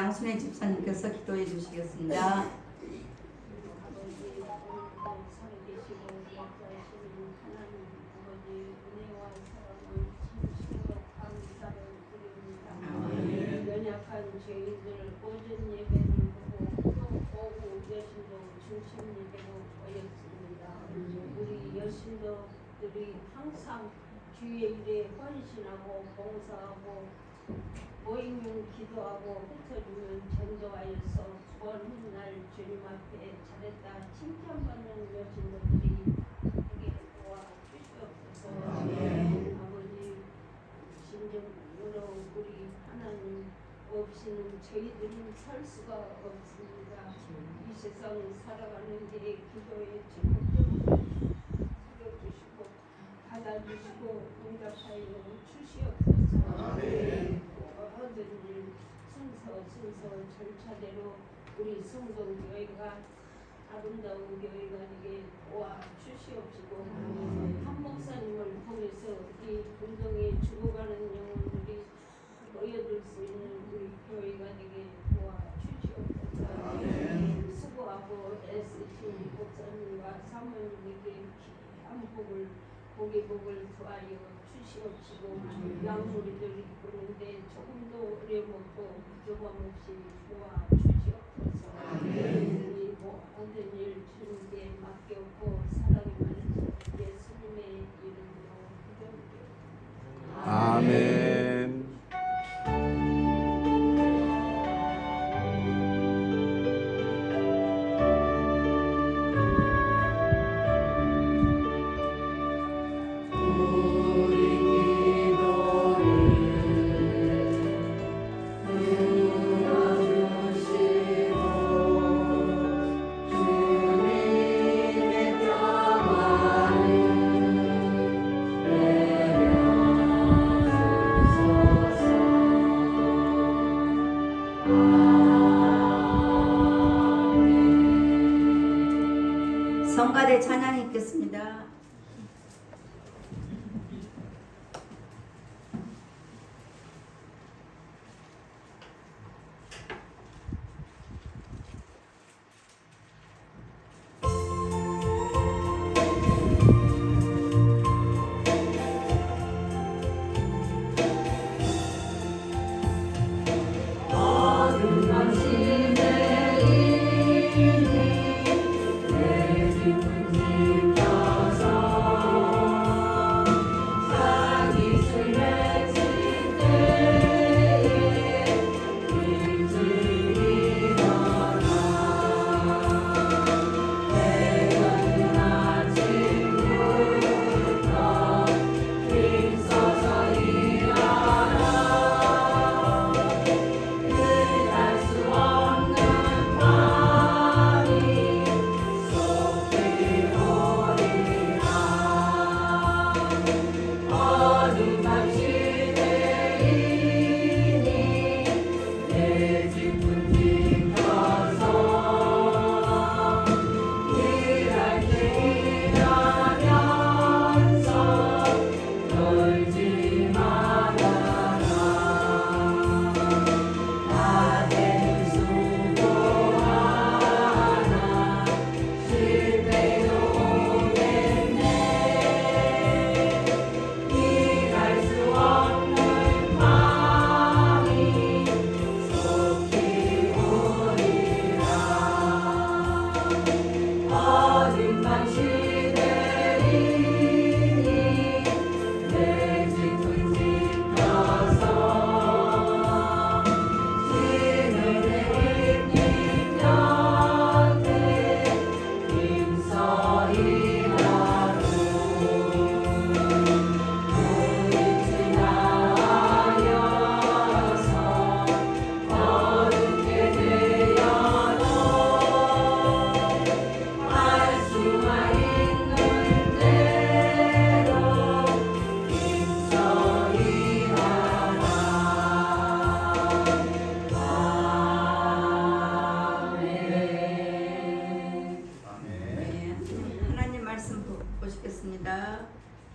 양순혜 집사님께서 기도해 주시겠습니다. 연약한 저희들 오전 예배를 보고 또 오후 여신도 중심 예배로 모였습니다. 우리 여신도들이 항상 주의 일에 헌신하고 봉사하고 모이면 기도하고 흩어지면 전도하여서 구원하는 날 주님 앞에 잘했다 칭찬받는 여신도들이 되게 도와주시옵소서. 아버지 심정으로 우리 하나님 없이는 저희들은 살 수가 없습니다. 이 세상 살아가는 데 기도에 적극적으로 살려주시고 받아주시고 응답하여 주시옵소서. 얻은 일 순서 절차대로 우리 성동교회가 아름다운 교회가 되게 도와주시옵시고 한 목사님을 통해서 이 운동에 죽어가는 영혼들이 모여들 수 있는 우리 교회가 되게 도와주시옵소서. 수고하고 애쓰신 목사님과 사모님에게 귀한 복을 더하여 주시옵시고 양무리들이 보는데 조금도 어려움 없고 조금 없이 도와주시옵소서. 우리 모든 일 주님께 맡겼고 사랑이 많으신 예수님의 이름으로 기도드립니다. 아멘. 성가대 찬양이 있겠습니다.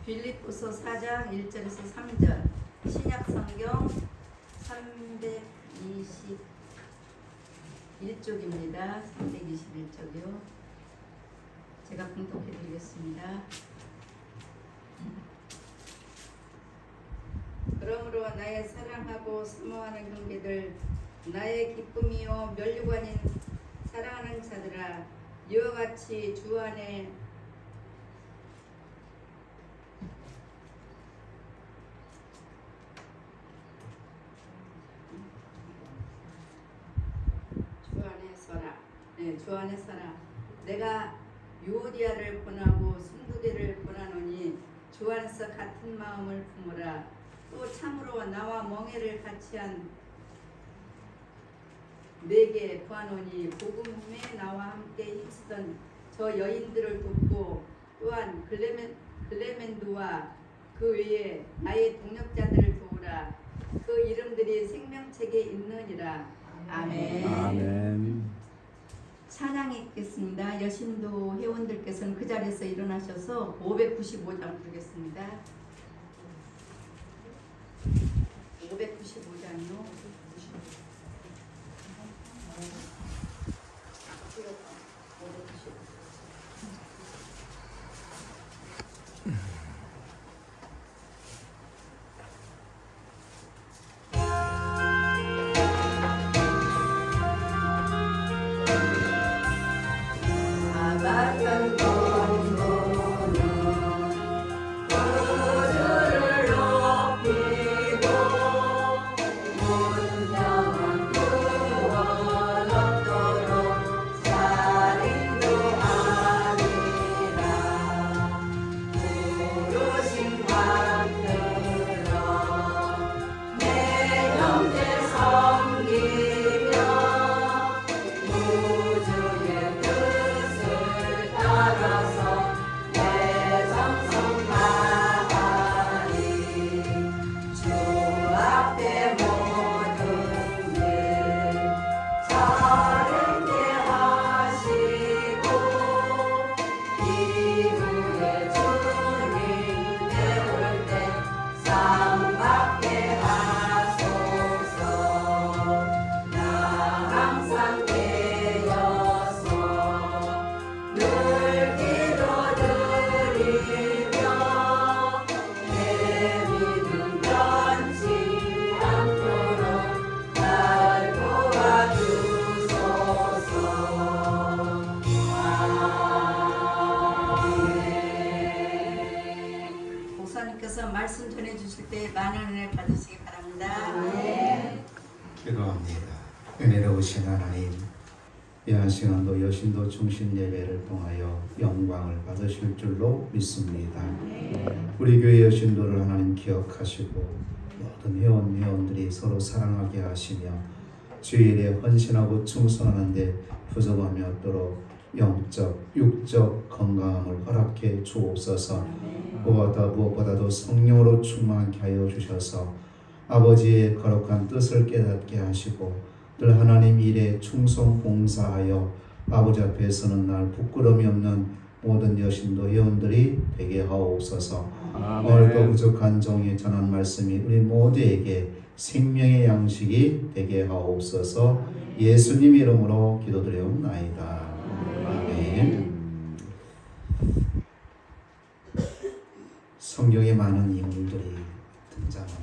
빌립보서 4장 1절에서 3절 신약 성경 320 1쪽입니다. 321쪽이요. 제가 봉독해 드리겠습니다. 그러므로 나의 사랑하고 사모하는 형제들, 나의 기쁨이요 면류관인 사랑하는 자들아, 이와 같이 주 안에 서라. 주 안에 서라. 내가 유오디아를 보내고 순두계를 보내노니 주 안에서 같은 마음을 품으라. 또 참으로 나와 멍에를 같이한 내게 구하노니 복음에 나와 함께 힘쓰던 저 여인들을 돕고 또한 글레멘두와 그 외에 나의 동력자들을 도우라. 그 이름들이 생명책에 있느니라. 아멘. 아멘. 찬양이 있겠습니다. 여신도 회원들께서는 그 자리에서 일어나셔서 595장 부르겠습니다. 595장이요. 말씀 전해 주실 때 많은 은혜 받으시기 바랍니다. 네. 기도합니다. 은혜로우신 하나님, 이한 시간도 여신도 중심 예배를 통하여 영광을 받으실 줄로 믿습니다. 우리 교회 여신도를 하나님 기억하시고 모든 회원들이 서로 사랑하게 하시며 주일에 헌신하고 충성하는 데 부족함이 없도록 영적, 육적 건강함을 허락해 주옵소서. 무엇보다도 성령으로 충만하게 하여 주셔서 아버지의 거룩한 뜻을 깨닫게 하시고 늘 하나님 일에 충성 봉사하여 아버지 앞에 서는 날 부끄러움이 없는 모든 여신도 회원들이 되게 하옵소서. 오늘도 부족한 종이 전한 말씀이 우리 모두에게 생명의 양식이 되게 하옵소서. 예수님 이름으로 기도드리옵나이다. 아멘. 성경에 많은 인물들이 등장합니다.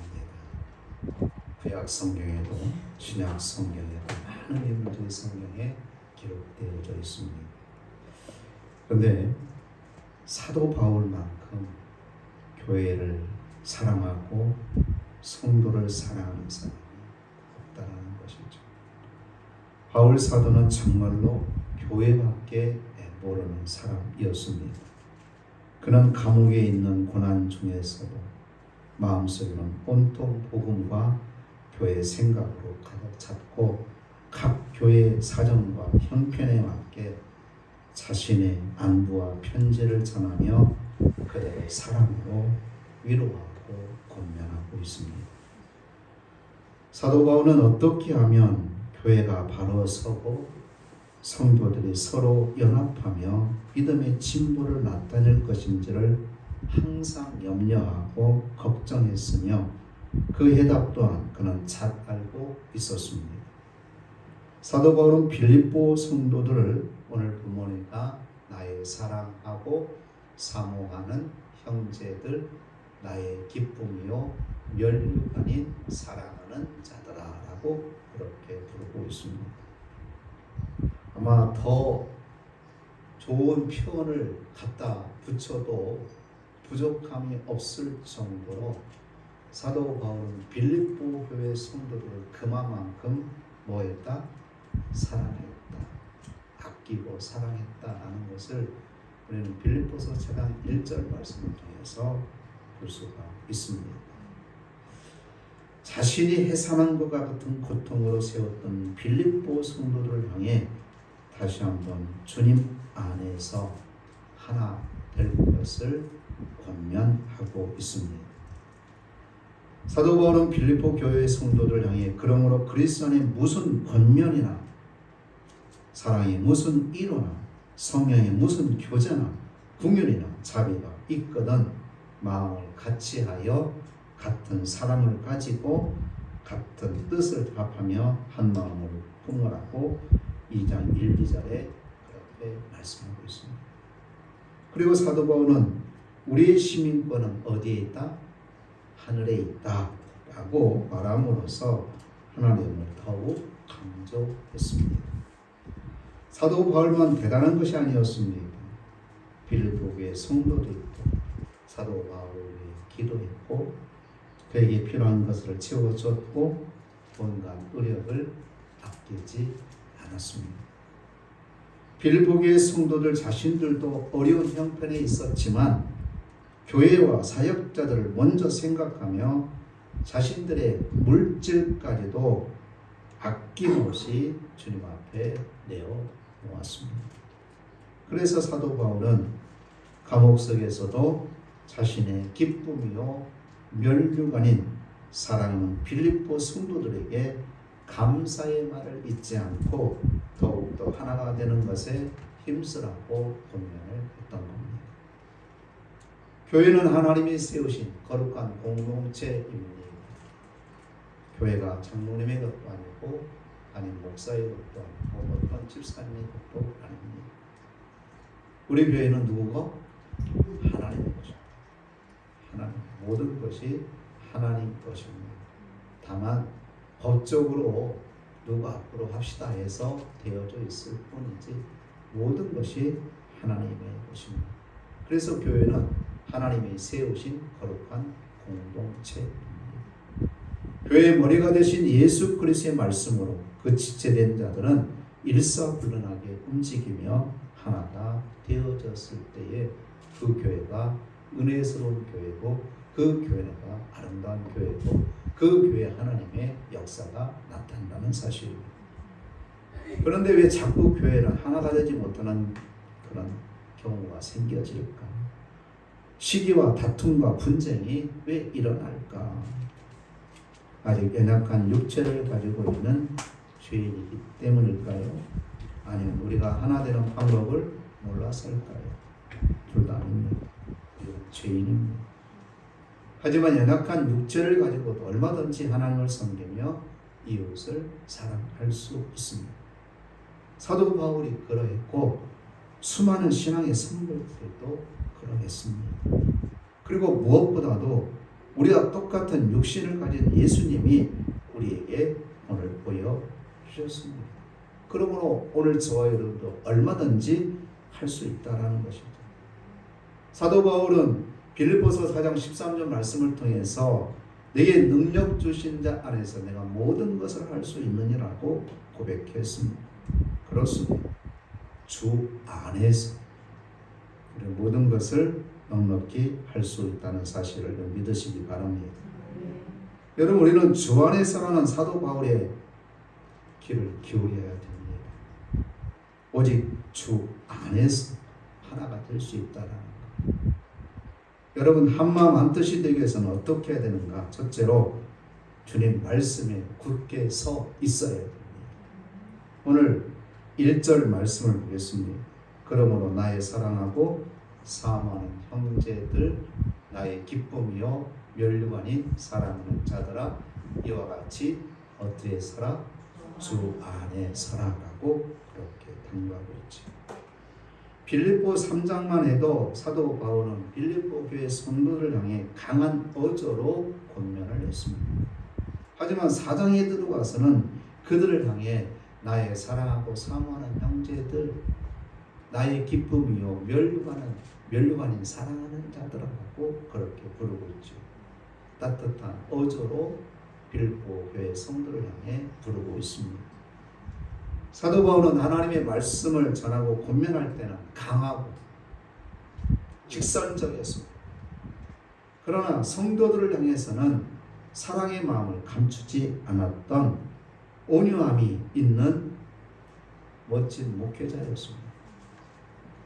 구약 성경에도 신약 성경에도 많은 인물들이 성경에 기록되어져 있습니다. 그런데 사도 바울만큼 교회를 사랑하고 성도를 사랑하는 사람이 없다는 것이죠. 바울 사도는 정말로 교회밖에 모르는 사람이었습니다. 그는 감옥에 있는 고난 중에서도 마음속에는 온통 복음과 교회 생각으로 가득 찼고 각 교회 사정과 형편에 맞게 자신의 안부와 편지를 전하며 그들의 사랑으로 위로하고 권면하고 있습니다. 사도 바울은 어떻게 하면 교회가 바로 서고 성도들이 서로 연합하며 믿음의 진보를 나타낼 것인지를 항상 염려하고 걱정했으며 그 해답 또한 그는 잘 알고 있었습니다. 사도 바울은 빌립보 성도들을 오늘 부모니까 나의 사랑하고 사모하는 형제들, 나의 기쁨이요 면류관인 사랑하는 자들아라고 그렇게 부르고 있습니다. 아마 더 좋은 표현을 갖다 붙여도 부족함이 없을 정도로 사도 바울은 빌립보 교회 성도들을 그만큼 뭐했다? 사랑했다. 아끼고 사랑했다라는 것을 우리는 빌립보서 4장 1절 말씀을 통해서 볼 수가 있습니다. 자신이 해산한 것과 같은 고통으로 세웠던 빌립보 성도들을 향해 다시 한번 주님 안에서 하나 될 것을 권면하고 있습니다. 사도 바울은 빌립보 교회의 성도들을 향해 그러므로 그리스도 안에 무슨 권면이나 사랑이 무슨 이로나 성령의 무슨 교제나 궁율이나 자비가 있거든 마음을 같이하여 같은 사랑을 가지고 같은 뜻을 합하며 한 마음으로 품으라고 2장 1, 2절에 그렇게 말씀하고 있습니다. 그리고 사도 바울은 우리의 시민권은 어디에 있다? 하늘에 있다 라고 말함으로써 하나님을 더욱 강조했습니다. 사도 바울만 대단한 것이 아니었습니다. 빌립보 교회 성도들도 사도 바울이 기도했고 그에게 필요한 것을 채워줬고 온갖 의력을 아끼지 않았습니다. 빌립보 교회 성도들 자신들도 어려운 형편에 있었지만 교회와 사역자들을 먼저 생각하며 자신들의 물질까지도 아낌없이 주님 앞에 내어놓았습니다. 그래서 사도 바울은 감옥 속에서도 자신의 기쁨이요 면류관인 사랑하는 빌립보 성도들에게 감사의 말을 잊지 않고 더욱더 하나가 되는 것에 힘쓰라고 권면을 했던 겁니다. 교회는 하나님이 세우신 거룩한 공동체입니다. 교회가 장로님의 것도 아니고 아닌 목사의 것도 아니고 어떤 집사님의 것도 아닙니다. 우리 교회는 누구고? 하나님의 것입니다. 하나님, 모든 것이 하나님 것입니다. 다만 법적으로 누구 앞으로 합시다 해서 되어져 있을 뿐이지 모든 것이 하나님의 것입니다. 그래서 교회는 하나님이 세우신 거룩한 공동체입니다. 교회의 머리가 되신 예수 그리스도의 말씀으로 그 지체된 자들은 일사불란하게 움직이며 하나가 되어졌을 때에 그 교회가 은혜스러운 교회고 그 교회가 아름다운 교회고 그 교회 하나님의 역사가 나타난다는 사실입니다. 그런데 왜 자꾸 교회는 하나가 되지 못하는 그런 경우가 생겨질까? 시기와 다툼과 분쟁이 왜 일어날까? 아직 연약한 육체를 가지고 있는 죄인이기 때문일까요? 아니면 우리가 하나 되는 방법을 몰라서일까요? 둘 다 아닙니다. 죄인입니다. 하지만 연약한 육체를 가지고도 얼마든지 하나님을 섬기며 이웃을 사랑할 수 있습니다. 사도 바울이 그러했고 수많은 신앙의 선배들도 그러했습니다. 그리고 무엇보다도 우리가 똑같은 육신을 가진 예수님이 우리에게 오늘 보여주셨습니다. 그러므로 오늘 저와 여러분도 얼마든지 할 수 있다는 것이죠. 사도 바울은 빌립보서 4장 13절 말씀을 통해서 내게 능력 주신 자 안에서 내가 모든 것을 할 수 있느니라고 고백했습니다. 그렇습니다. 주 안에서 우리 모든 것을 넉넉히 할 수 있다는 사실을 믿으시기 바랍니다. 여러분 우리는 주 안에서라는 사도 바울의 귀를 기울여야 됩니다. 오직 주 안에서 하나가 될 수 있다는 것. 여러분 한마음 한뜻이 되기 위해서는 어떻게 해야 되는가? 첫째로 주님 말씀에 굳게 서 있어야 됩니다. 오늘 1절 말씀을 보겠습니다. 그러므로 나의 사랑하고 사모하는 형제들 나의 기쁨이요 면류관인 사랑하는 자들아 이와 같이 어떻게 살아? 주 안에 서라라고 그렇게 당부하고 있죠. 빌립보 3장만 해도 사도 바울은 빌립보 교회 성도를 향해 강한 어조로 권면을 했습니다. 하지만 4장에 들어가서는 그들을 향해 나의 사랑하고 사모하는 형제들, 나의 기쁨이요 멸류관인 사랑하는 자들하고 그렇게 부르고 있죠. 따뜻한 어조로 빌립보 교회 성도를 향해 부르고 있습니다. 사도 바울은 하나님의 말씀을 전하고 권면할 때는 강하고 직선적이었습니다. 그러나 성도들을 향해서는 사랑의 마음을 감추지 않았던 온유함이 있는 멋진 목회자였습니다.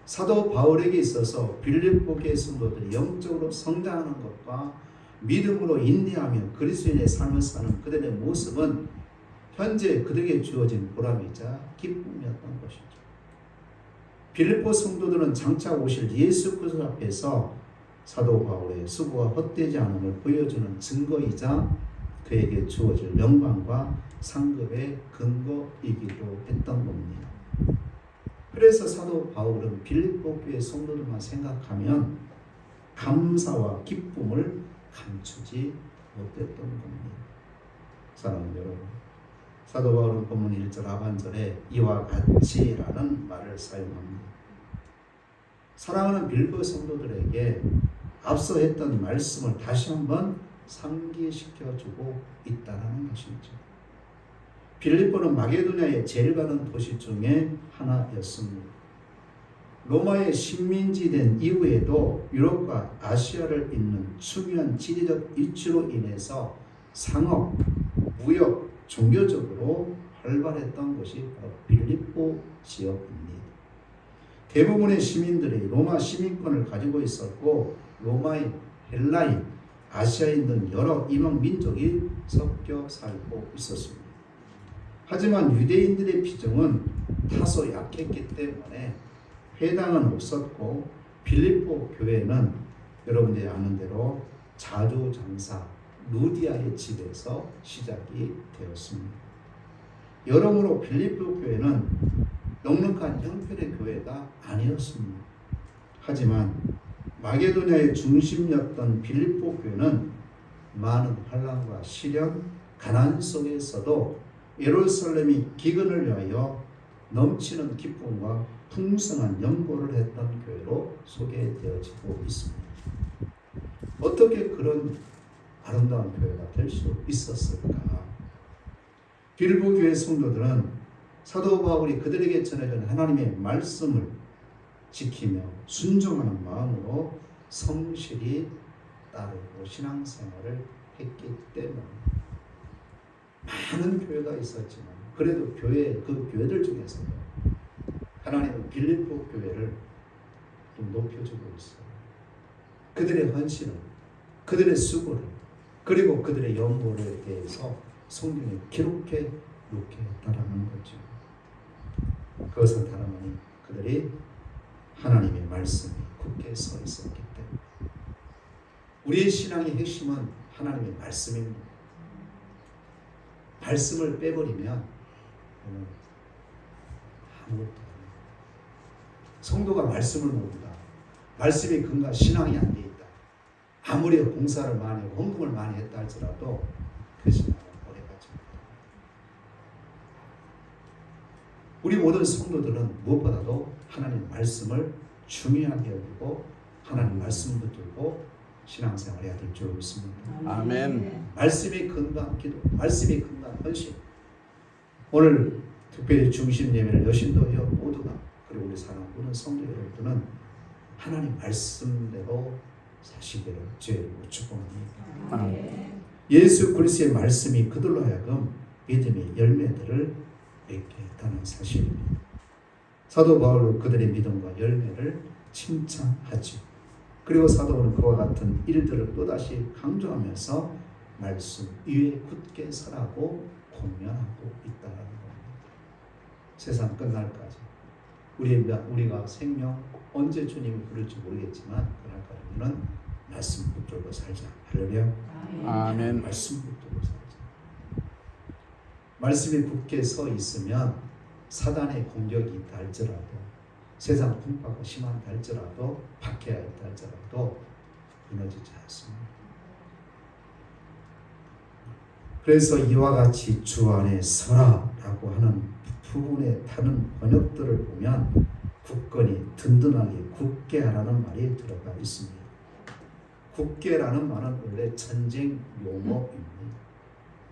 사도 바울에게 있어서 빌립보 교회 성도들이 영적으로 성장하는 것과 믿음으로 인내하며 그리스도인의 삶을 사는 그들의 모습은 현재 그들에게 주어진 보람이자 기쁨이었던 것이죠. 빌립보 성도들은 장차 오실 예수 그리스도 앞에서 사도 바울의 수고가 헛되지 않음을 보여주는 증거이자 그에게 주어질 영광과 상급의 근거이기도 했던 겁니다. 그래서 사도 바울은 빌립보 교회 성도들만 생각하면 감사와 기쁨을 감추지 못했던 겁니다. 사랑하는 여러분, 사도 바울은 본문 1절 하반절에 이와 같이라는 말을 사용합니다. 사랑하는 빌립보 성도들에게 앞서 했던 말씀을 다시 한번 상기시켜주고 있다는 것이죠. 빌립보는 마게도냐의 제일 가는 도시 중에 하나였습니다. 로마의 식민지 된 이후에도 유럽과 아시아를 잇는 중요한 지리적 이치로 인해서 상업, 무역, 종교적으로 활발했던 것이 바로 빌립보 지역입니다. 대부분의 시민들이 로마 시민권을 가지고 있었고 로마인, 헬라인, 아시아인 등 여러 이방 민족이 섞여 살고 있었습니다. 하지만 유대인들의 비중은 다소 약했기 때문에 회당은 없었고 빌립보 교회는 여러분들이 아는 대로 자주장사 루디아의 집에서 시작이 되었습니다. 여러모로 빌립보 교회는 넉넉한 형편의 교회가 아니었습니다. 하지만 마게도냐의 중심이었던 빌립보 교회는 많은 환난과 시련, 가난 속에서도 예루살렘이 기근을 위하여 넘치는 기쁨과 풍성한 연보를 했던 교회로 소개되어지고 있습니다. 어떻게 그런 아름다운 교회가 될 수 있었을까? 빌립보 교회 성도들은 사도 바울이 그들에게 전해준 하나님의 말씀을 지키며 순종하는 마음으로 성실히 따르고 신앙생활을 했기 때문에 많은 교회가 있었지만 그래도 그 교회들 중에서도 하나님은 빌립보 교회를 좀 높여주고 있어요. 그들의 헌신을, 그들의 수고를, 그리고 그들의 연보에 대해서 성경에 기록해 놓게 했다라는 거죠. 그것은 다름아니 그들이 하나님의 말씀에 굳게 서 있었기 때문에 우리의 신앙의 핵심은 하나님의 말씀입니다. 말씀을 빼버리면 아무것도 아닙니다. 성도가 말씀을 모른다. 말씀이 근거 신앙이 안 돼 있다. 아무리 봉사를 많이 하고 헌금을 많이 했다 할지라도 그 신앙은 오래가지 못합니다. 우리 모든 성도들은 무엇보다도 하나님 말씀을 중요하게 여기고 하나님 말씀 붙들고 신앙생활 해야 될 줄 믿습니다. 아멘. 말씀이 근거한 기도, 말씀이 근거한 헌신. 오늘 특별히 중심 예배를 여신도회원 모두가 그리고 우리 사랑 모든 성도 여러분들은 하나님 말씀대로 사시기를 주의 축복합니다. 아멘. 예수 그리스도의 말씀이 그들로 하여금 믿음의 열매들을 맺게 했다는 사실입니다. 사도 바울은 그들의 믿음과 열매를 칭찬하죠. 그리고 사도는 그와 같은 일들을 또다시 강조하면서 말씀 위에 굳게 서라고 권면하고 있다는 겁니다. 세상 끝날까지 우리가 생명 언제 주님이 부를지 모르겠지만 그날까지는 말씀 붙들고 살자. 할렐루야. 아멘. 말씀 붙들고 살자. 말씀에 굳게 서 있으면 사단의 공격이 있다 할지라도 세상 풍파가 심한다 할지라도 박해가 있다 할지라도 무너지지 않습니다. 그래서 이와 같이 주 안에 서라라고 하는 부분에 타는 번역들을 보면 굳건히 든든하게 굳게 하라는 말이 들어가 있습니다. 굳게라는 말은 원래 전쟁 용어입니다.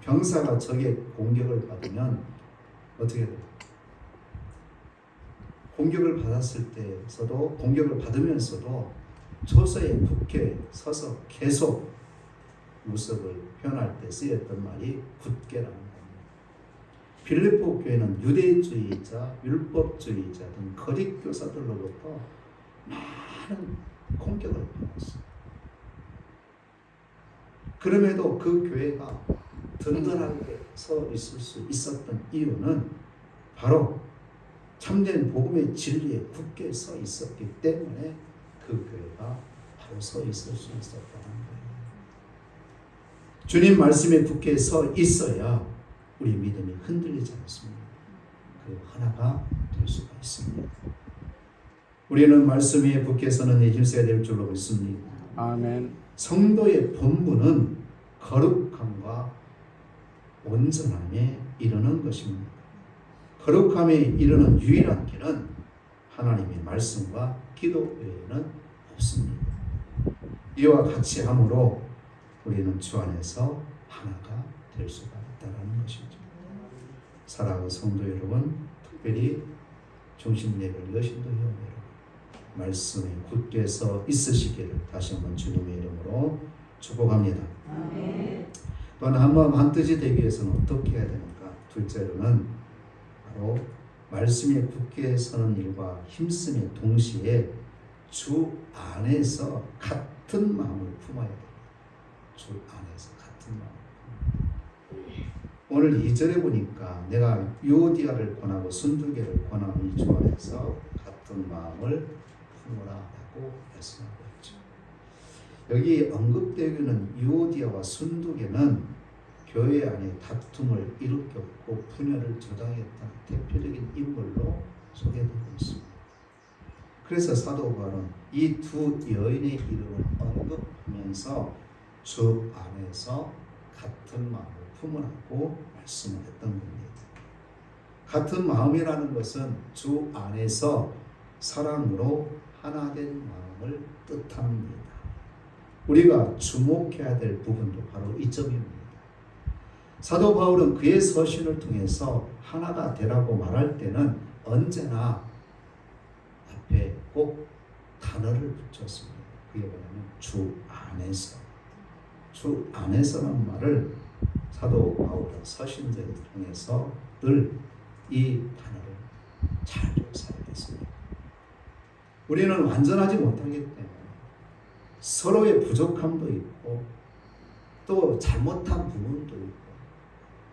병사가 적의 공격을 받으면 어떻게 돼요? 공격을 받았을 때서도 공격을 받으면서도 조서에 굳게 서서 계속 무섭을 표현할 때 쓰였던 말이 굳게라는 겁니다. 빌립보 교회는 유대주의자, 율법주의자 등 거짓 교사들로부터 많은 공격을 받았어요. 그럼에도 그 교회가 든든하게 서 있을 수 있었던 이유는 바로 참된 복음의 진리에 굳게 서 있었기 때문에 그 교회가 바로 서 있을 수 있었다는 거예요. 주님 말씀에 굳게 서 있어야 우리 믿음이 흔들리지 않습니다. 그 하나가 될 수가 있습니다. 우리는 말씀에 굳게 서는 데 힘써야 될 줄로 믿습니다. 아멘. 성도의 본분은 거룩함과 온전함에 이르는 것입니다. 거룩함에 이르는 유일한 길은 하나님의 말씀과 기도 외에는 없습니다. 이와 같이 함으로 우리는 주 안에서 하나가 될 수가 있다는 것이죠. 사랑하는 성도 여러분, 특별히 중심 예배를 여신도 형 여러분, 말씀에 굳게 서 있으시기를 다시 한번 주님의 이름으로 축복합니다. 또한 한마음 한뜻이 되기 위해서는 어떻게 해야 되는가? 둘째로는 바로 말씀에 굳게 서는 일과 힘쓰는 동시에 주 안에서 같은 마음을 품어야 됩니다. 주 안에서 같은 마음을 품어야 됩니다. 오늘 2절에 보니까 내가 유오디아를 권하고 순두개를 권하는 주 안에서 같은 마음을 품으라라고 말씀하고 있죠. 여기 언급되고 있는 유오디아와 순두개는 교회 안에 다툼을 일으켰고 분열을 조장했던 대표적인 인물로 소개되고 있습니다. 그래서 사도 바울은 이 두 여인의 이름을 언급하면서 주 안에서 같은 마음을 품으라고 말씀을 했던 겁니다. 같은 마음이라는 것은 주 안에서 사랑으로 하나 된 마음을 뜻합니다. 우리가 주목해야 될 부분도 바로 이 점입니다. 사도 바울은 그의 서신을 통해서 하나가 되라고 말할 때는 언제나 앞에 꼭 단어를 붙였습니다. 그게 뭐냐면 주 안에서. 주 안에서라는 말을 사도 바울은 서신들을 통해서 늘 이 단어를 잘 사용했습니다. 우리는 완전하지 못하기 때문에 서로의 부족함도 있고 또 잘못한 부분도 있고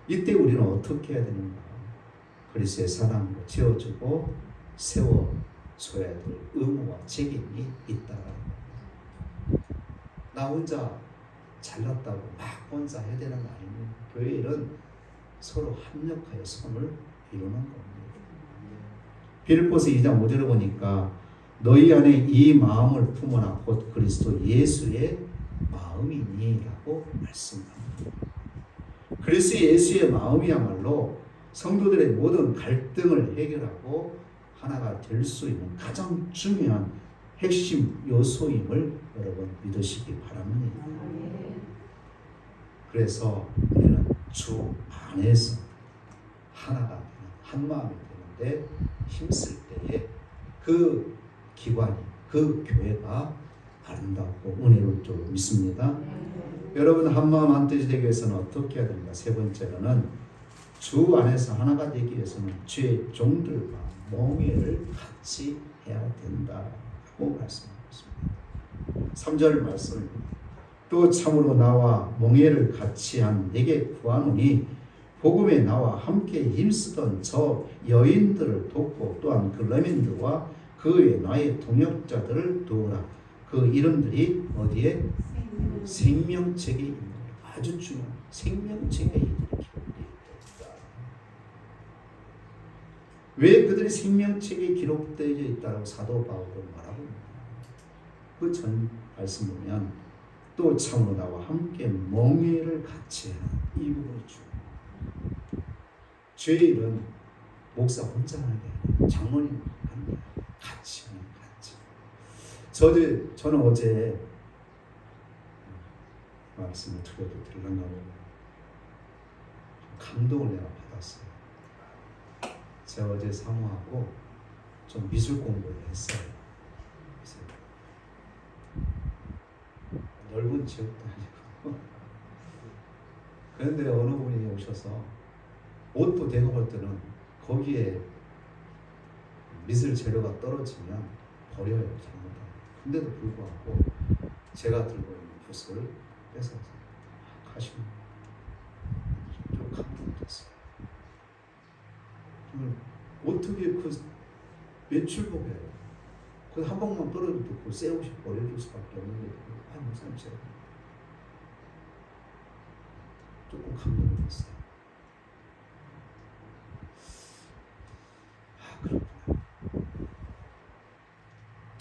이때 우리는 어떻게 해야 되는가? 그리스도의 사랑으로 지어주고 세워줘야 될 의무와 책임이 있다라는 겁니다. 나 혼자 잘났다고 막 혼자 해야 되는 거 아닙니다. 교회 일은 서로 합력하여 선을 이루는 겁니다. 빌립보서 2장 5절을 보니까 너희 안에 이 마음을 품어라 곧 그리스도 예수의 마음이니라고 말씀합니다. 그리스도 예수의 마음이야말로 성도들의 모든 갈등을 해결하고 하나가 될 수 있는 가장 중요한 핵심 요소임을 여러분 믿으시기 바랍니다. 그래서 우리는 주 안에서 하나가 되는 한 마음이 되는데 힘쓸 때에 그 기관이 그 교회가 아름답고 은혜로울 줄 믿습니다. 여러분 한마음 한뜻이 되기 위해서는 어떻게 해야 됩니까? 세 번째로는 주 안에서 하나가 되기 위해서는 주의 종들과 몽회를 같이 해야 된다고 말씀하고 있습니다. 3절 말씀 또 참으로 나와 몽회를 같이 한 내게 구하노니 복음에 나와 함께 힘쓰던 저 여인들을 돕고 또한 그 레멘드와 그 외 나의 동역자들을 도우라. 그 이름들이 어디에? 생명책에 있는 아주 중요한 생명책에 이들이 기록되어 있다. 왜 그들이 생명책에 기록되어 있다고 사도 바울은 말하고 있는가? 그 전 말씀 보면 또 참으로 나와 함께 멍에를 같이 하는 이 부분이 중요해요. 죄일은 목사 혼자 하는 게 아니라 장로님 하는 게 같이 하는 같이. 저는 어제 말씀을 드려도 될런가 모르겠어요. 감동을 내가 받았어요. 제가 어제 사모하고 좀 미술 공부를 했어요. 넓은 지역도 아니고 그런데 어느 분이 오셔서 옷도 대고 볼 때는 거기에 미술 재료가 떨어지면 버려요. 잘못하면. 근데도 불구하고 제가 들고 있는 붓을 뺏어서 하시는 좀 감동됐어요. 어떻게 그 외출복에 그 한 번만 떨어져도 그 새 옷이 버려줄 수밖에 없는데 목사님 제가 조금 감동됐어요. 그렇구나.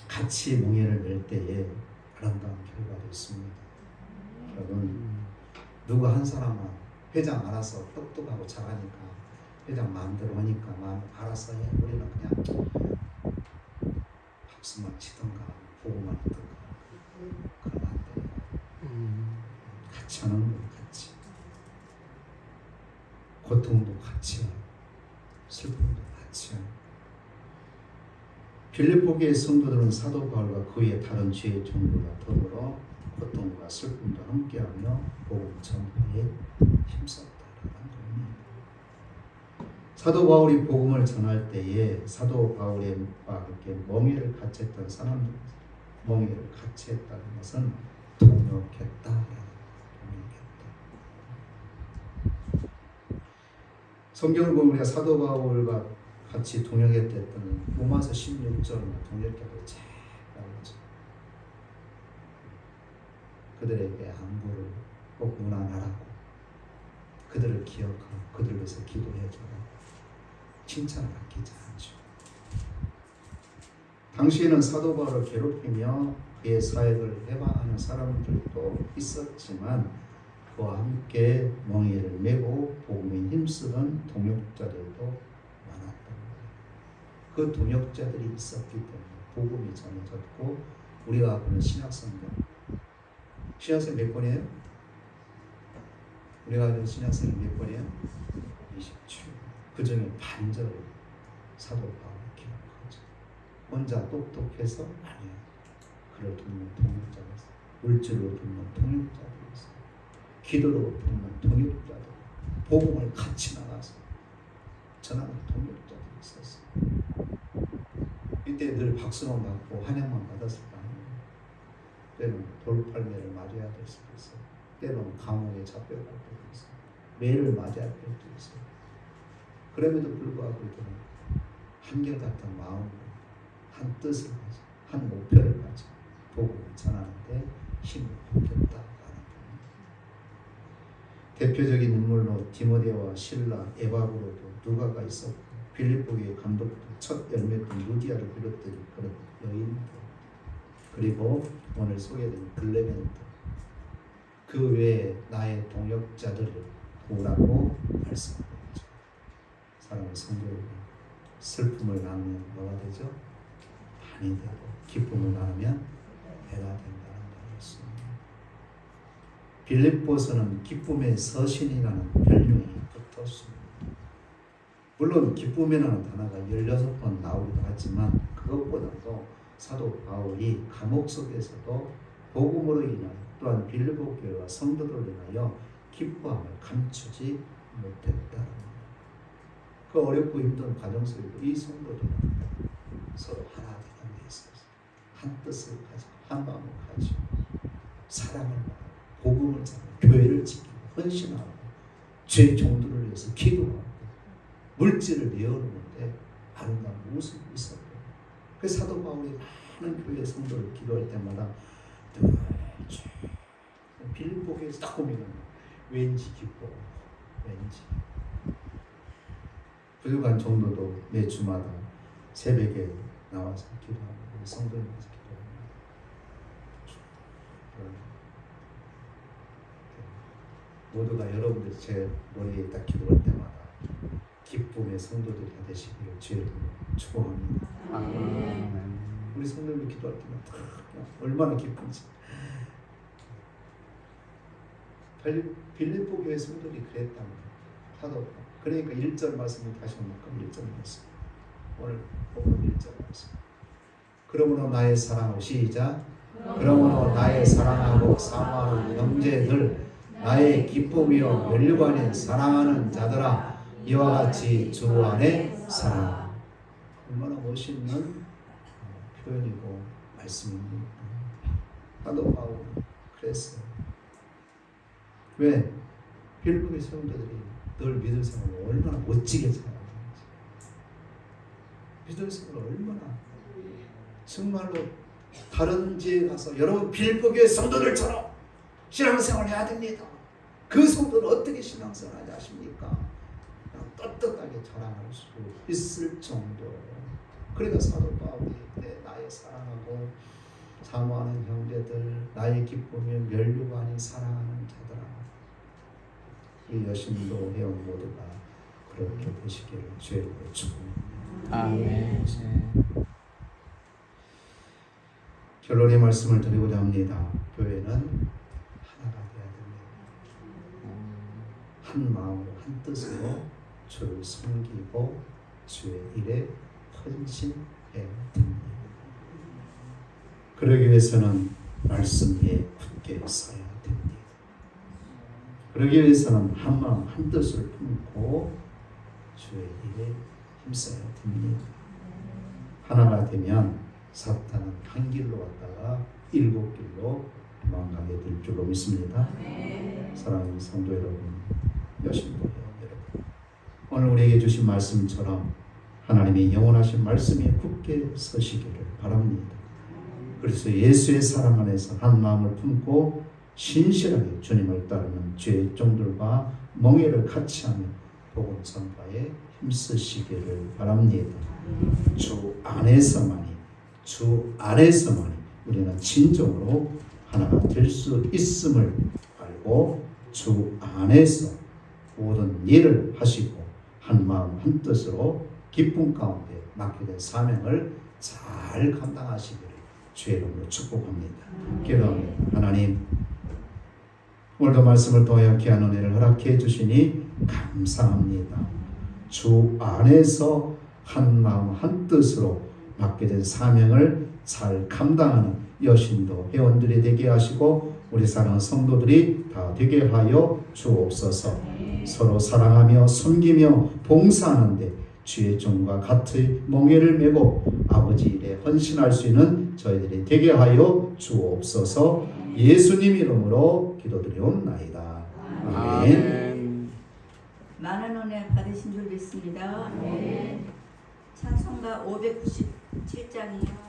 같이 멍에를 낼 때에 아름다운 결과가 있습니다. 여러분, 누구 한 사람은 회장 알아서 똑똑하고 잘하니까 회장 마음대로 하니까 마음 알아서 해. 우리는 그냥 박수만 치던가 보고만 하던가 그러면 안 돼요. 같이 하는 거 같이. 고통도 같이 하고 슬픔도 같이 하고. 빌립보교의 성도들은 사도 바울과 그의 다른 주의 종들과 더불어 고통과 슬픔도 함께하며 복음 전파에 힘썼다라는 겁니다. 사도 바울이 복음을 전할 때에 사도 바울과 함께 멍에를 같이 했던 사람들, 멍에를 같이 했다는 것은 동역했다라는 동역했다. 성경을 보면 우리가 사도 바울과 같이 동역했던 로마서 16절 동역했다고 잘 나오죠. 그들에게 안부를 꼭 문안하라고, 그들을 기억하고 그들을 위해서 기도해줘라. 칭찬을 아끼지 않죠. 당시에는 사도 바울을 괴롭히며 그의 사역을 해방하는 사람들도 있었지만 그와 함께 멍에를 메고 복음에 힘쓰던 동역자들도 많았던 거예요. 그 동역자들이 있었기 때문에 복음이 전해졌고 우리가 보는 신약성경 몇 권이에요? 우리가 아는 신약성경 몇 권이에요? 27. 그 중에 반절을 사도 바울이 기록하죠. 혼자 똑똑해서 아니에요. 그를 돕는 동역자가 있어요. 물질로 돕는 동역자들이 있어요. 기도로 돕는 동역자들, 복음을 같이 나가서 전하는 동역자들이 있었어요. 이때 늘 박수만 받고 환영만 받았을 거 아니에요. 때는 돌팔매를 맞아야 될 수도 있어요. 때는 감옥에 잡혀갈 때도 있어요. 매를 맞아야 될 때도 있어요. 그럼에도 불구하고 이들은 한결같은 마음으로 한 뜻을 가지고 한 목표를 가지고 복음을 전하는데 힘을 얻겠다라는 겁니다. 대표적인 인물로 디모데와 실라, 에바브로도 누가가 있었고 빌립보교의 감독도 첫 열매였던 루디아를 비롯된 그런 여인들, 그리고 오늘 소개된 글레멘트, 그 외에 나의 동역자들을 도우라고 말씀합니다. 사랑하는 성도 여러분, 슬픔을 나누면 뭐가 되죠? 반이 되고 기쁨을 나누면 배가 된다는 말이었습니다. 빌립보서는 기쁨의 서신이라는 별명이 붙었습니다. 물론 기쁨이라는 단어가 16번 나오기도 하지만 그것보다도 사도 바울이 감옥 속에서도 복음으로 인하여 또한 빌립보 교회와 성도들로 인하여 기뻐함을 감추지 못했다는 것. 그 어렵고 힘든 과정 속에도 이 성도들은 서로 하나 되는 데 있어서 한 뜻을 가지고 한 마음을 가지고 사랑을 말하고 복음을 전하고 교회를 지키고 헌신하고 죄 종들을 위해서 기도하고 물질을 내어놓는데 아름다운 모습이 있었고, 그 사도 바울이 많은 교회 성도를 기도할 때마다 빌립보에서 딱 보면 왠지 기뻐, 왠지 부족한 정도도 매 주마다 새벽에 나와서 기도하고 우리 성도님께서 기도합니다. 모두가 여러분들 제 머리에 딱 기도할 때마다 기쁨의 성도들이 되시기를 주의 이름으로 축복합니다. 우리 성도들 기도할 때마다 얼마나 기쁜지. 빌립보 교회 성도들이 그랬답니다. 사도 그러니까 1절 말씀을 다시 한번 1절 말씀. 오늘 보면 1절 말씀. 그러므로 나의 사랑하고 시작. 그러므로 나의 사랑하고 사모하는 형제들, 나의 기쁨이요 면류관에 사랑하는 자들아, 이와 같이 주 안에 사랑. 얼마나 멋있는 표현이고 말씀입니다. 사도 바울은 그랬어요. 왜? 빌립보의 성도들이 늘 믿을 생활을 얼마나 멋지게 살아가는지, 믿을 생활을 얼마나 정말로 다른 지에 가서 여러분 빌립보 교회 성도들처럼 신앙생활을 해야 됩니다. 그 성도는 어떻게 신앙생활을 하지 아십니까? 떳떳하게 자랑할 수 있을 정도로. 그러니까 사도 바울이 나의 사랑하고 사모하는 형제들, 나의 기쁨이 면류관이 사랑하는 자들아, 이 여신도 회원 모두가 그렇게 되시기를 주의 이름으로 축복합니다. 아멘. 결론의 말씀을 드리고자 합니다. 교회는 하나가 되어야 됩니다. 한 마음으로 한 뜻으로 주를 섬기고 주의 일에 헌신해야 됩니다. 그러기 위해서는 말씀 위에 굳게 서야 됩니다. 그러기 위해서는 한 마음 한 뜻을 품고 주의 일에 힘써야 됩니다. 하나가 되면 사탄은 한 길로 갔다가 7길로 도망가게 될 줄로 믿습니다. 사랑하는 성도 여러분, 여신도 여러분, 오늘 우리에게 주신 말씀처럼 하나님의 영원하신 말씀에 굳게 서시기를 바랍니다. 그래서 예수의 사랑 안에서 한 마음을 품고 신실하게 주님을 따르는 죄의 종들과 멍에를 같이 하며 복음 선포에 힘쓰시기를 바랍니다. 주 안에서만이 우리는 진정으로 하나가 될 수 있음을 알고 주 안에서 모든 일을 하시고 한 마음 한 뜻으로 기쁨 가운데 맡겨진 사명을 잘 감당하시기를 주의 이름으로 축복합니다. 기도합니다. 하나님, 오늘도 말씀을 통하여 귀한 은혜를 허락해 주시니 감사합니다. 주 안에서 한 마음 한 뜻으로 맡겨진 사명을 잘 감당하는 여신도 회원들이 되게 하시고 우리 사랑하는 성도들이 다 되게 하여 주옵소서. 서로 사랑하며 섬기며 봉사하는데 주의 종과 같이 멍에를 메고 아버지 일에 헌신할 수 있는 저희들이 되게 하여 주옵소서. 예수님 이름으로 기도드리옵나이다. 아멘. 많은 은혜 받으신 줄 믿습니다. 찬송가 597장이요.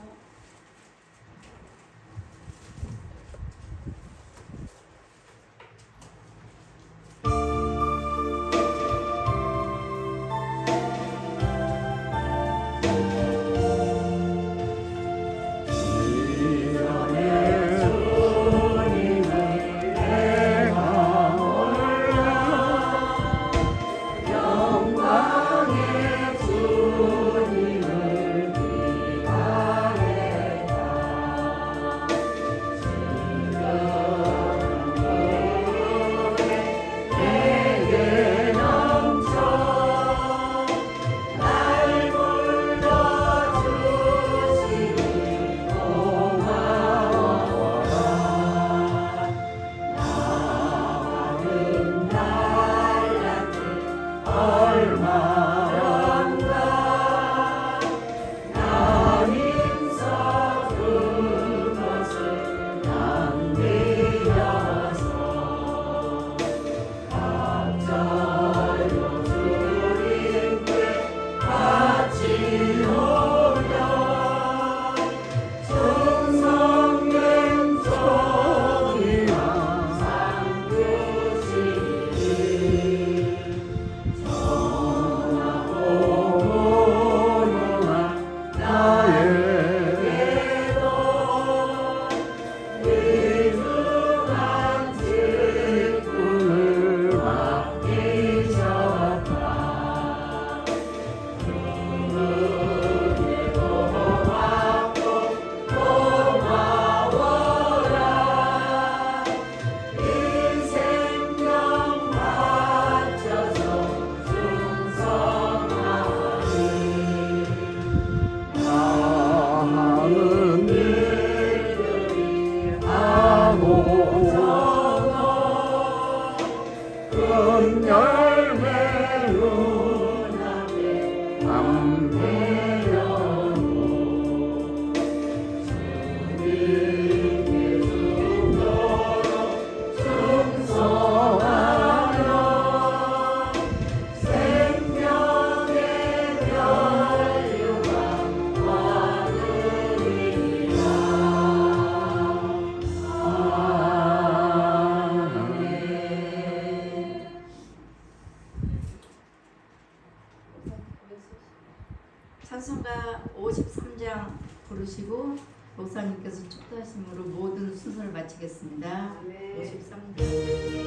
찬송가 53장 부르시고 목사님께서 축도하심으로 모든 순서를 마치겠습니다. 53장.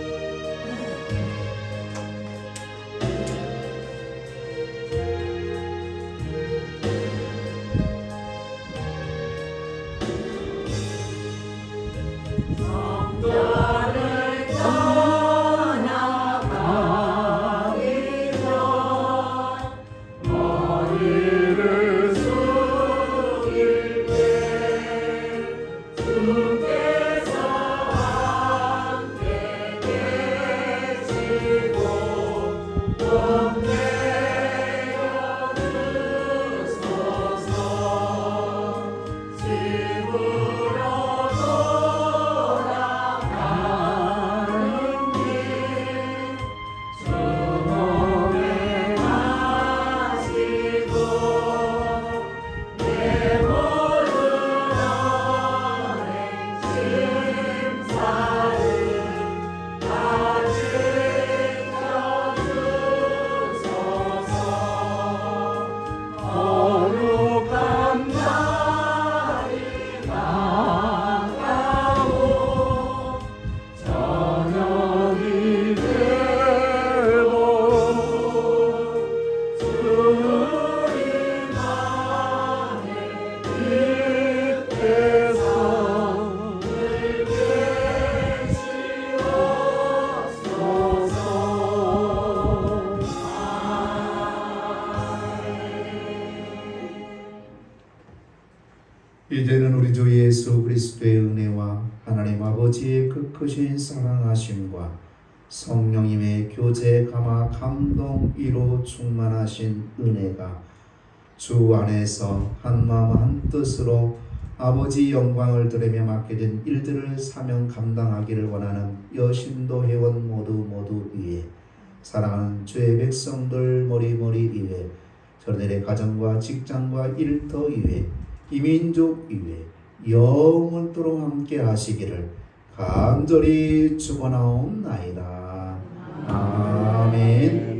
이제는 우리 주 예수 그리스도의 은혜와 하나님 아버지의 그 크신 사랑하심과 성령님의 교제 감화 감동 위로 충만하신 은혜가 주 안에서 한마음 한뜻으로 아버지 영광을 드리며 맡겨진 일들을 사명 감당하기를 원하는 여신도 회원 모두 위에 사랑하는 주의 백성들 머리머리 위에 저들의 가정과 직장과 일터 위에 이 민족 위에 영원토록 함께 하시기를 간절히 축원하옵나이다. 아멘.